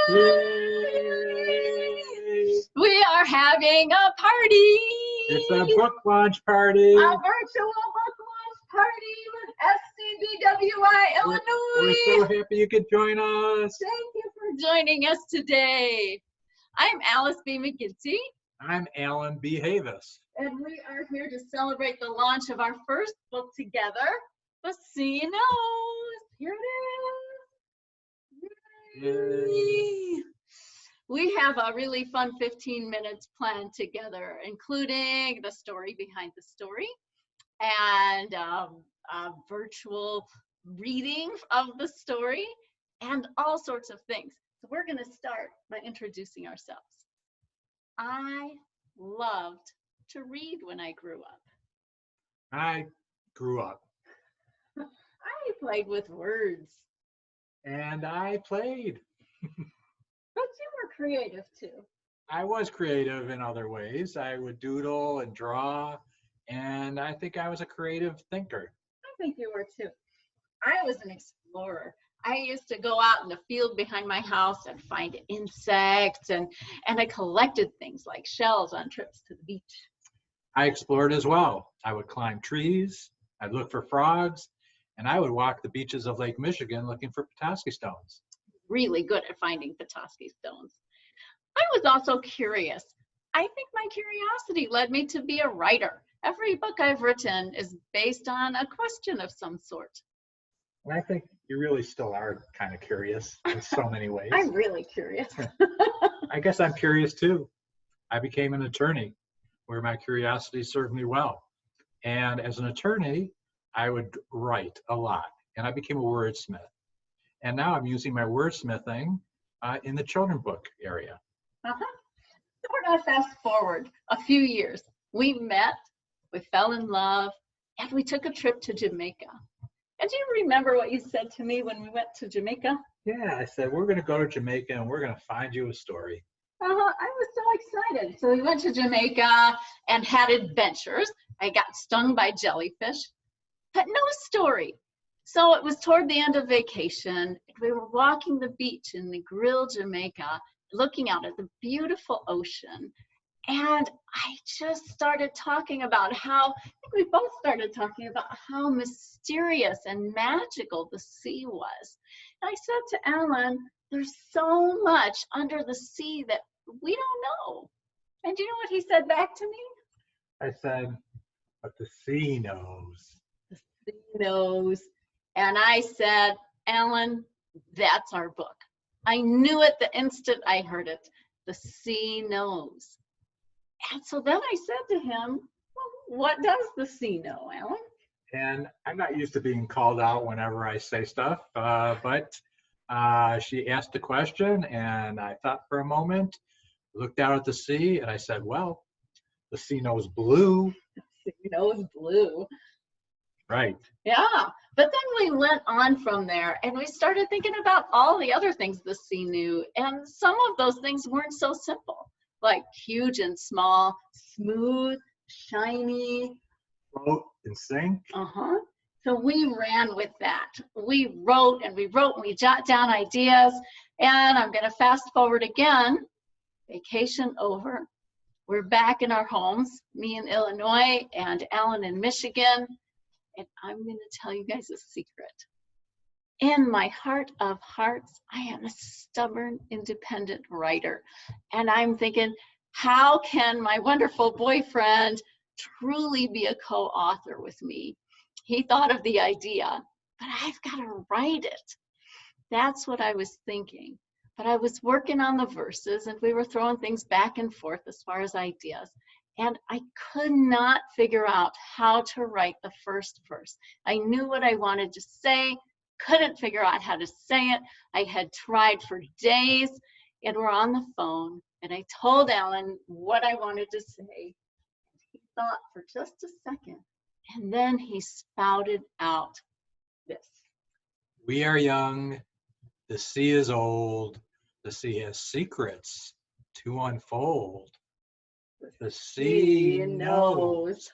Yay! We are having a party. It's a book launch party. A virtual book launch party with SCBWI Illinois. We're so happy you could join us. Thank you for joining us today. I'm Alice B. McGinty. I'm Alan B. Havis. And we are here to celebrate the launch of our first book together, The Sea Knows. Here it is. Yay. We have a really fun 15 minutes planned together, including the story behind the story and a virtual reading of the story and all sorts of things. So we're going to start by introducing ourselves. I loved to read when I grew up. I grew up. I played with words. And I played. But you were creative too. I was creative in other ways. I would doodle and draw, and I think I was a creative thinker. I think you were too. I was an explorer. I used to go out in the field behind my house and find insects, and I collected things like shells on trips to the beach. I explored as well. I would climb trees, I'd look for frogs, and I would walk the beaches of Lake Michigan looking for Petoskey stones. Really good at finding Petoskey stones. I was also curious. I think my curiosity led me to be a writer. Every book I've written is based on a question of some sort. And I think you really still are kind of curious in so many ways. I'm really curious. I guess I'm curious too. I became an attorney where my curiosity served me well. And as an attorney, I would write a lot, and I became a wordsmith. And now I'm using my wordsmithing in the children's book area. So we're going to fast forward a few years. We met, we fell in love, and we took a trip to Jamaica. And do you remember what you said to me when we went to Jamaica? Yeah, I said, we're going to go to Jamaica and we're going to find you a story. I was so excited. So we went to Jamaica and had adventures. I got stung by jellyfish, but no story. So it was toward the end of vacation. We were walking the beach in Negril, Jamaica, looking out at the beautiful ocean. And I just started talking about how, I think we both started talking about how mysterious and magical the sea was. And I said to Alan, there's so much under the sea that we don't know. And do you know what he said back to me? I said, but the sea knows. The sea knows. And I said, Alan, that's our book. I knew it the instant I heard it. The sea knows. And so then I said to him, well, what does the sea know, Alan? And I'm not used to being called out whenever I say stuff, but she asked a question, and I thought for a moment, looked out at the sea, and I said, well, the sea knows blue. The sea knows blue. Right. Yeah, but then we went on from there, and we started thinking about all the other things the sea knew, and some of those things weren't so simple, like huge and small, smooth, shiny. Float and sink. So we ran with that. We wrote and we jot down ideas, and I'm going to fast forward again. Vacation over. We're back in our homes, me in Illinois and Alan in Michigan. And I'm going to tell you guys a secret. In my heart of hearts, I am a stubborn, independent writer. And I'm thinking, how can my wonderful boyfriend truly be a co-author with me? He thought of the idea, but I've got to write it. That's what I was thinking. But I was working on the verses, and we were throwing things back and forth as far as ideas. And I could not figure out how to write the first verse. I knew what I wanted to say, couldn't figure out how to say it. I had tried for days, and we're on the phone, and I told Alan what I wanted to say. He thought for just a second, and then he spouted out this. We are young, the sea is old, the sea has secrets to unfold. The sea knows.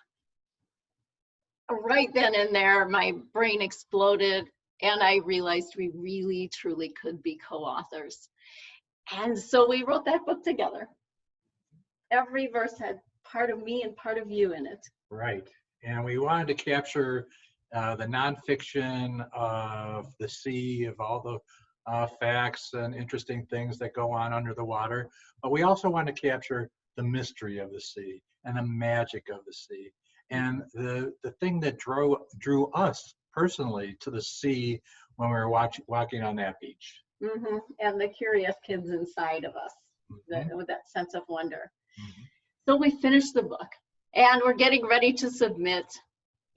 Right then and there, my brain exploded, and I realized we really, truly could be co-authors. And so we wrote that book together. Every verse had part of me and part of you in it. Right. And we wanted to capture the nonfiction of the sea, of all the facts and interesting things that go on under the water. But we also want to capture the mystery of the sea and the magic of the sea. And the thing that drew us personally to the sea when we were walking on that beach. Mm-hmm. And the curious kids inside of us, Mm-hmm. with that sense of wonder. Mm-hmm. So we finished the book and we're getting ready to submit.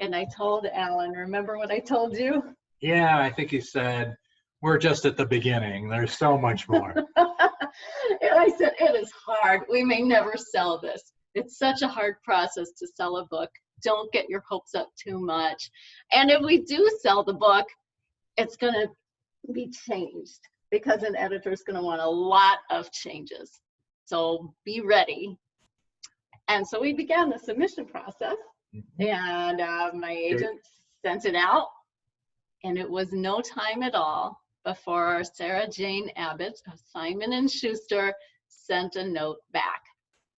And I told Alan, remember what I told you? Yeah, I think he said, we're just at the beginning. There's so much more. And I said, it is hard. We may never sell this. It's such a hard process to sell a book. Don't get your hopes up too much. And if we do sell the book, it's going to be changed because an editor is going to want a lot of changes. So be ready. And so we began the submission process. And my agent sent it out, and it was no time at all before Sarah Jane Abbott of Simon & Schuster sent a note back.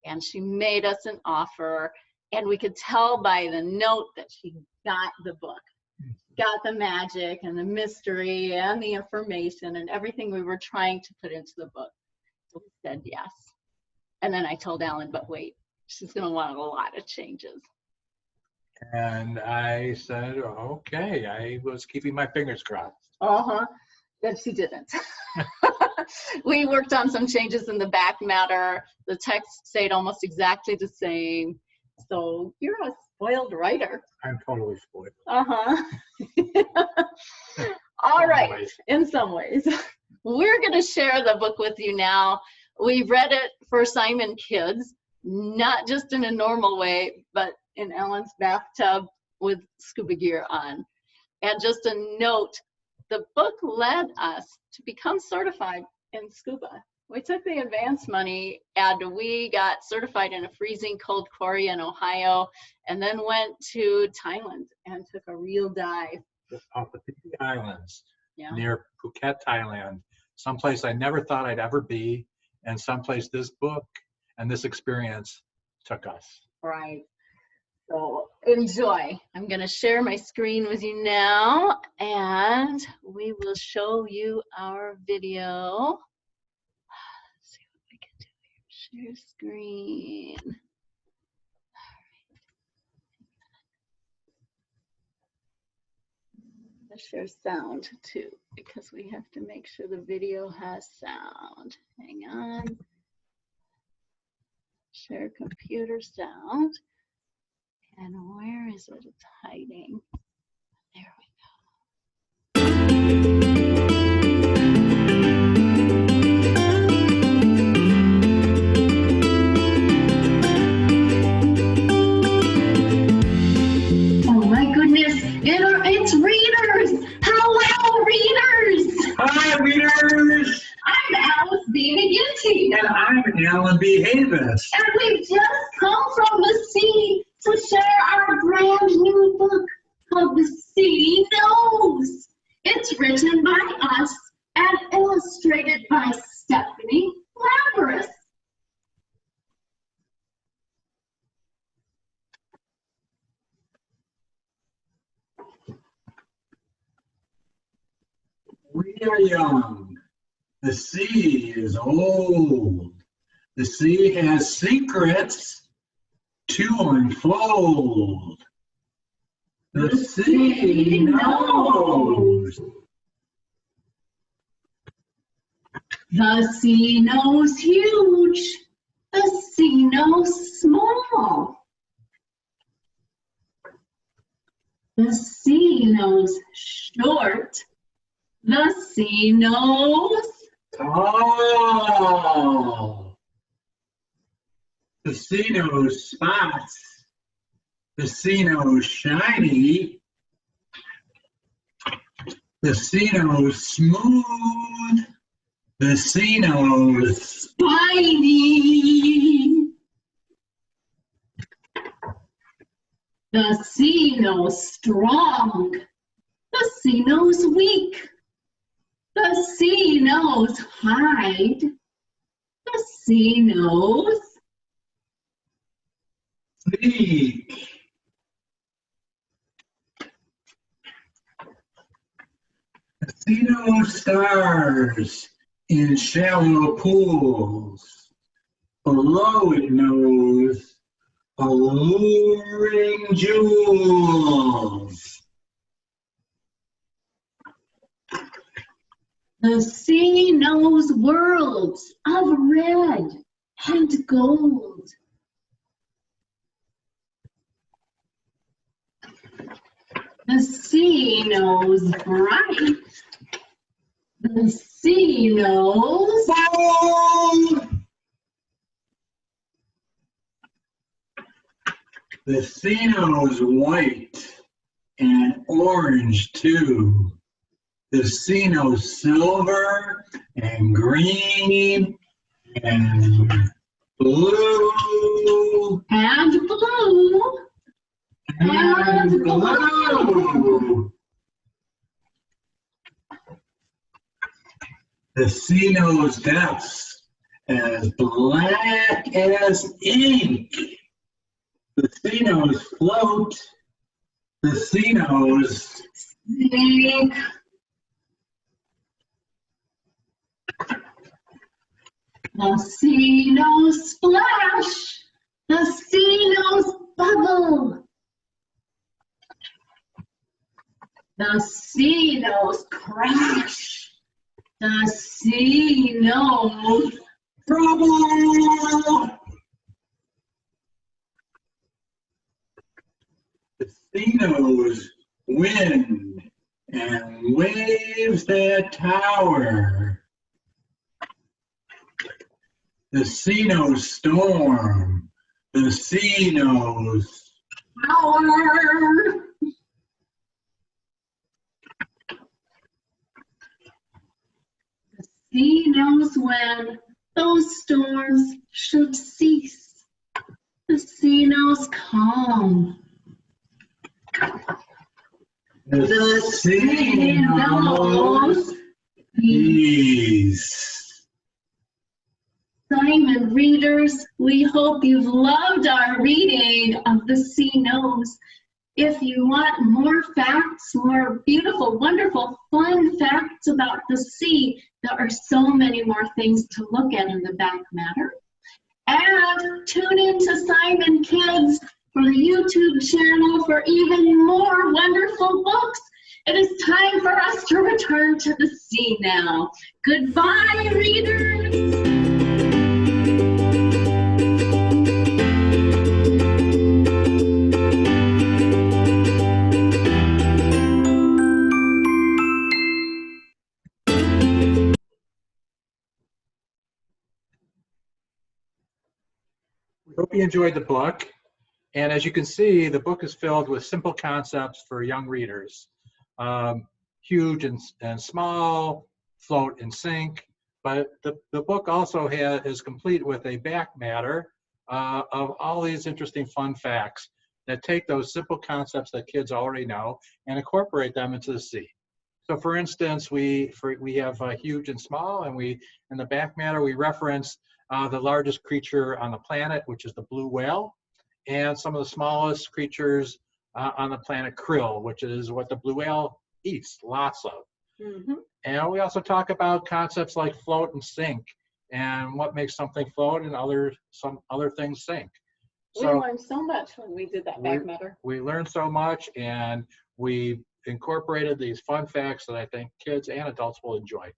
And she made us an offer, and we could tell by the note that she got the book, got the magic and the mystery and the information and everything we were trying to put into the book. So we said yes. And then I told Alan, but wait, she's going to want a lot of changes. And I said, okay, I was keeping my fingers crossed. Uh-huh, and she didn't. We worked on some changes in the back matter. The text stayed almost exactly the same. So you're a spoiled writer. I'm totally spoiled. Uh-huh. All right, in some ways. We're going to share the book with you now. We read it for Simon Kids, not just in a normal way, but in Ellen's bathtub with scuba gear on. And just a note, the book led us to become certified in scuba. We took the advance money and we got certified in a freezing cold quarry in Ohio, and then went to Thailand and took a real dive. Off the Fiji Islands, Yeah. near Phuket, Thailand, someplace I never thought I'd ever be, and someplace this book and this experience took us. Right. So enjoy. I'm going to share my screen with you now, and we will show you our video. Let's see what we can do here. Share screen. Let's share sound too, because we have to make sure the video has sound. Hang on. Share computer sound. And where is it? It's hiding. There we go. Oh my goodness, it's readers! Hello, readers! Hi, readers! I'm Alice B. McGinty. And I'm Alan B. Havis. And we've just come from the sea to share our brand new book called The Sea Knows. It's written by us and illustrated by Stephanie Labyrinth. We are young. The sea is old. The sea has secrets to unfold. The sea knows. The sea knows huge. The sea knows small. The sea knows short. The sea knows tall. The sea knows spots. The sea knows shiny. The sea knows smooth. The sea knows spiny. The sea knows strong. The sea knows weak. The sea knows hide. C nose. Seek. The C nose stars in shallow pools. Below it knows alluring jewels. The sea knows worlds of red and gold. The sea knows bright. The sea knows bold. The sea knows white and orange too. The sea knows silver and green and blue and blue and blue. The sea knows depths as black as ink. The sea knows float. The sea knows sink. The sea knows splash. The sea knows bubble. The sea knows crash. The sea knows trouble. The sea knows wind and waves that tower. The sea knows storm. The sea knows power. The sea knows when those storms should cease. The sea knows calm. The sea knows peace. Simon readers, we hope you've loved our reading of The Sea Knows. If you want more facts, more beautiful, wonderful, fun facts about the sea, there are so many more things to look at in the back matter. And tune in to Simon Kids for the YouTube channel for even more wonderful books. It is time for us to return to the sea now. Goodbye, readers. We hope you enjoyed the book. And as you can see, the book is filled with simple concepts for young readers. Huge and small, float and sink. But the book also is complete with a back matter of all these interesting fun facts that take those simple concepts that kids already know and incorporate them into the sea. So for instance, we have huge and small, and in the back matter, we reference the largest creature on the planet, which is the blue whale, and some of the smallest creatures on the planet, krill, which is what the blue whale eats, lots of. Mm-hmm. And we also talk about concepts like float and sink, and what makes something float and some other things sink. We learned so much when we did that back matter. We learned so much, and we incorporated these fun facts that I think kids and adults will enjoy.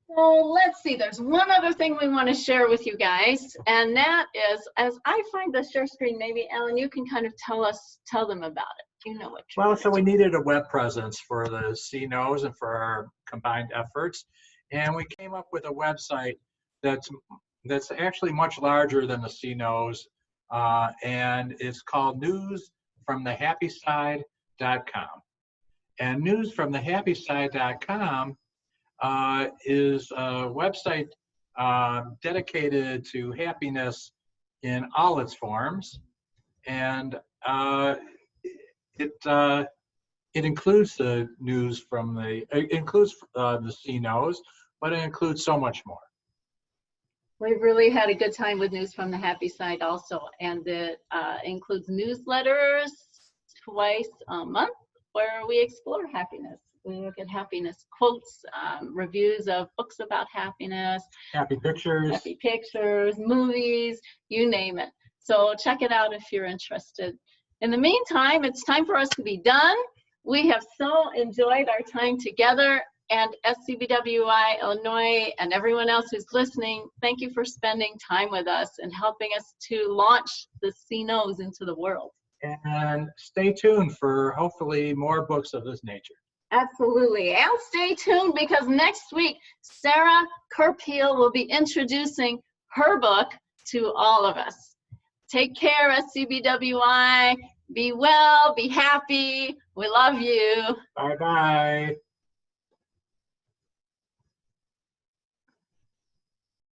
Well, let's see, there's one other thing we want to share with you guys, and that is, as I find the share screen, maybe Alan, you can kind of tell them about it. You know what you're Well, so we needed a web presence for the Sea Knows and for our combined efforts, and we came up with a website that's actually much larger than the Sea Knows, and it's called newsfromthehappyside.com. And newsfromthehappyside.com is a website dedicated to happiness in all its forms, and it includes the news from the Sea Knows, but it includes so much more. We've really had a good time with News from the Happy Side also, and it includes newsletters twice a month where we explore happiness. We look at happiness quotes, reviews of books about happiness, Happy pictures, movies, you name it. So check it out if you're interested. In the meantime, it's time for us to be done. We have so enjoyed our time together, and SCBWI Illinois and everyone else who's listening, thank you for spending time with us and helping us to launch the C-Nos into the world. And stay tuned for hopefully more books of this nature. Absolutely. And stay tuned, because next week, Sarah Kerpeel will be introducing her book to all of us. Take care, SCBWI. Be well, be happy. We love you. Bye-bye.